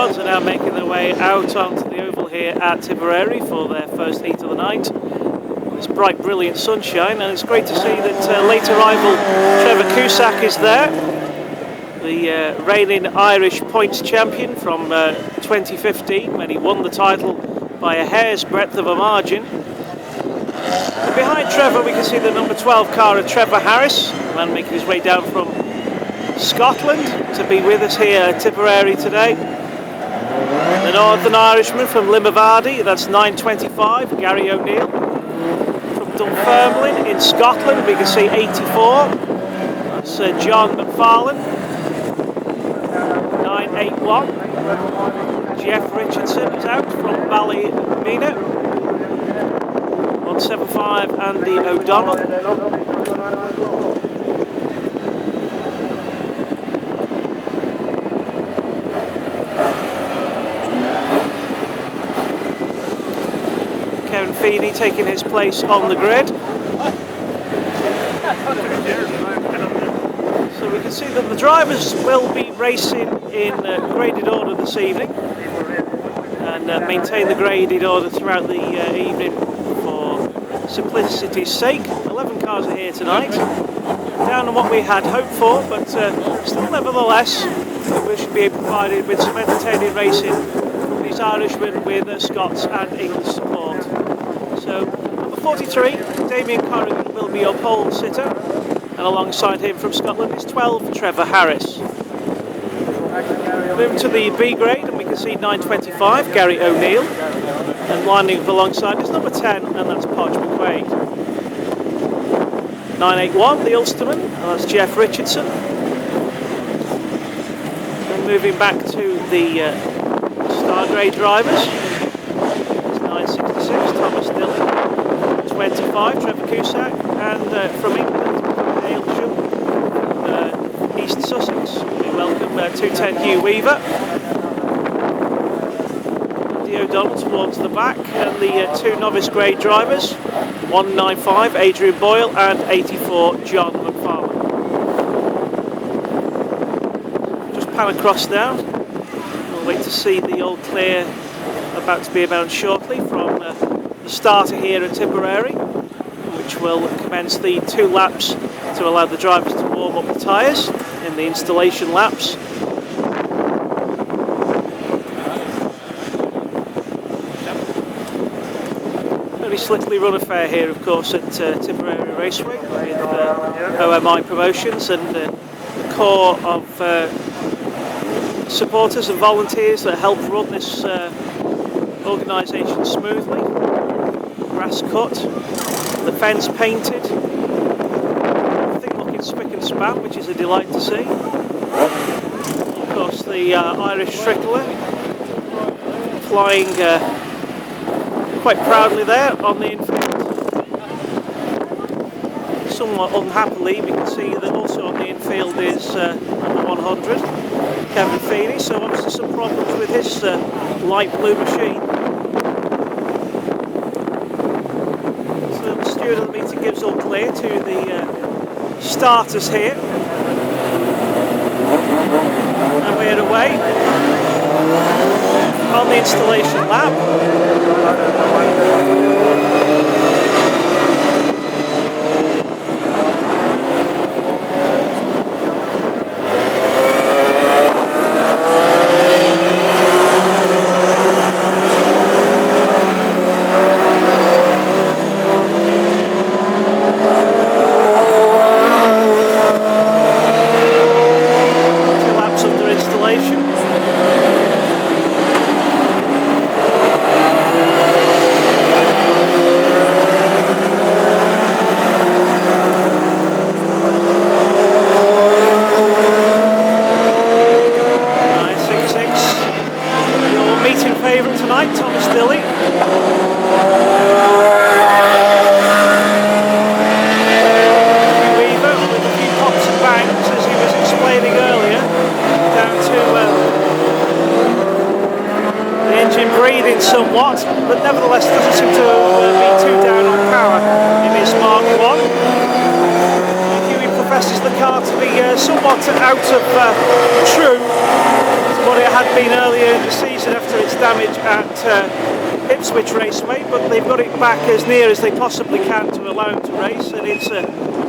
crowds are now making their way out onto the oval here at Tipperary for their first heat of the night. It's bright, brilliant sunshine, and it's great to see that late arrival Trevor Cusack is there, the reigning Irish points champion from 2015 when he won the title by a hair's breadth of a margin. And behind Trevor we can see the number 12 car of Trevor Harris, the man making his way down from Scotland to be with us here at Tipperary today. The Northern Irishman from Limavady, that's 925, Gary O'Neill. From Dunfermline in Scotland we can see 84, that's John McFarlane. 981, Jeff Richardson is out from Ballymena. 175, Andy O'Donnell. Kevin Feeney taking his place on the grid. So we can see that the drivers will be racing in graded order this evening and maintain the graded order throughout the evening for simplicity's sake. 11 cars are here tonight, down on what we had hoped for, but still nevertheless we should be provided with some entertaining racing from these Irishmen with Scots and English support. So number 43, Damien Corrigan, will be your pole sitter, and alongside him from Scotland is 12, Trevor Harris. Moving to the B grade, and we can see 925, Gary O'Neill, and lining up alongside is number 10, and that's Podge McQuaid. 981, the Ulsterman, and that's Jeff Richardson. And moving back to the star grade drivers, it's 966, Thomas Dilly, 25, Trevor Cusack, and from England, Aylsham, East Sussex, we welcome 210 Hughie Weaver. Andy O'Donnell towards the back, and the two novice grade drivers, 195 Adrian Boyle and 84 John McFarlane. Just pan across now. We'll wait to see the all clear about to be announced shortly from the starter here at Tipperary, which will commence the 2 laps to allow the drivers to warm up the tyres in the installation laps. Very slickly run affair here, of course, at Tipperary Raceway with OMI Promotions and the core of supporters and volunteers that help run this organisation smoothly. Grass cut, the fence painted, everything looking spick and span, which is a delight to see. Of course, the Irish Strickler flying quite proudly there on the infield. Somewhat unhappily, we can see that also on the infield is number 100, Kevin Feeney, so obviously some problems with his light blue machine. So the steward of the meeting gives all clear to the starters here. And we're away on the installation lap. Favourite tonight, Thomas Dilly. Hughie Weaver with a few pops and bangs, as he was explaining earlier, down to the engine breathing somewhat, but nevertheless doesn't seem to be too down on power in his Mark 1. Hughie professes the car to be somewhat out of true to what it had been earlier in the season after its damage at Ipswich Raceway, but they've got it back as near as they possibly can to allow him to race, and it's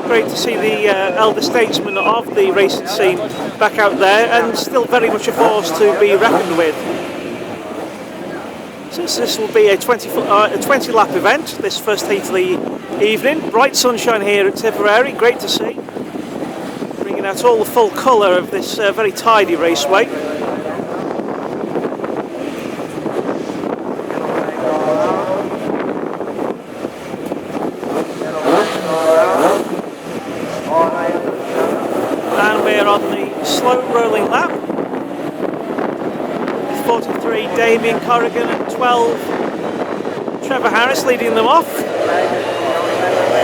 great to see the elder statesman of the racing scene back out there, and still very much a force to be reckoned with. Since this will be a 20 lap event, this first heat of the evening, bright sunshine here at Tipperary, great to see, bringing out all the full colour of this very tidy raceway. And we're on the slow rolling lap. 43 Damien Corrigan and 12 Trevor Harris leading them off.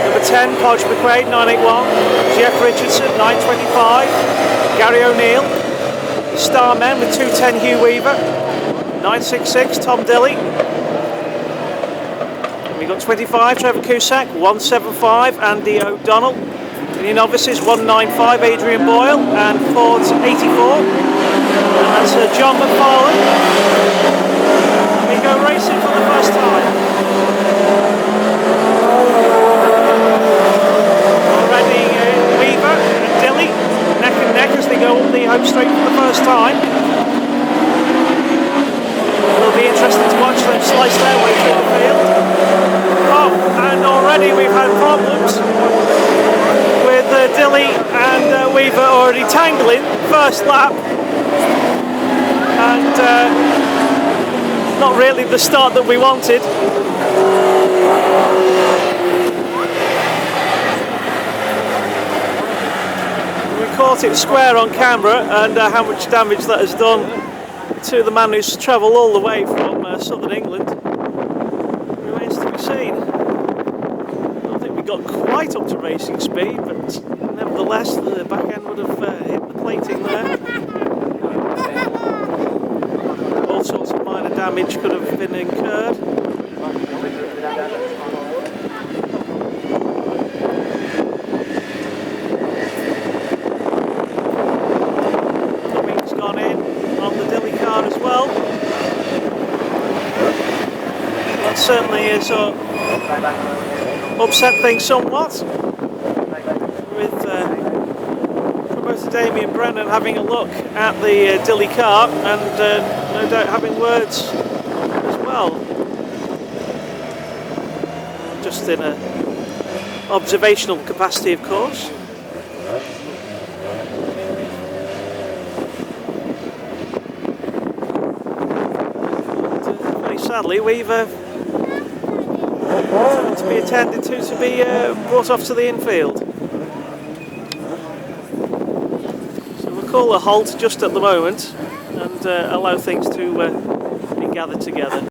Number 10 Podge McQuaid 981, Jeff Richardson 925, Gary O'Neill, Starmen with 210 Hughie Weaver, 966 Tom Dilly. And we got 25 Trevor Cusack, 175 Andy O'Donnell. In the novices 195 Adrian Boyle and Ford's 84. And that's John McFarlane. We go racing for the first time. Already Weaver and Dilly neck and neck as they go up the home straight for the first time. It'll be interesting to watch them slice their way through the field. Oh, and already we've had problems with Dilly and Weaver already tangling first lap. And not really the start that we wanted. We caught it square on camera, and how much damage that has done to the man who's travelled all the way from southern England remains to be seen. I don't think we got quite up to racing speed, but nevertheless the back end would have hit the plating there. All sorts of minor damage could have been incurred. The wing's gone in on the Dilly car as well. That certainly is upset things somewhat, with promoter Damien Brennan having a look at the Dilly car and no doubt having words as well, just in an observational capacity of course. Very sadly we've to be attended to be brought off to the infield. So we'll call a halt just at the moment and allow things to be gathered together.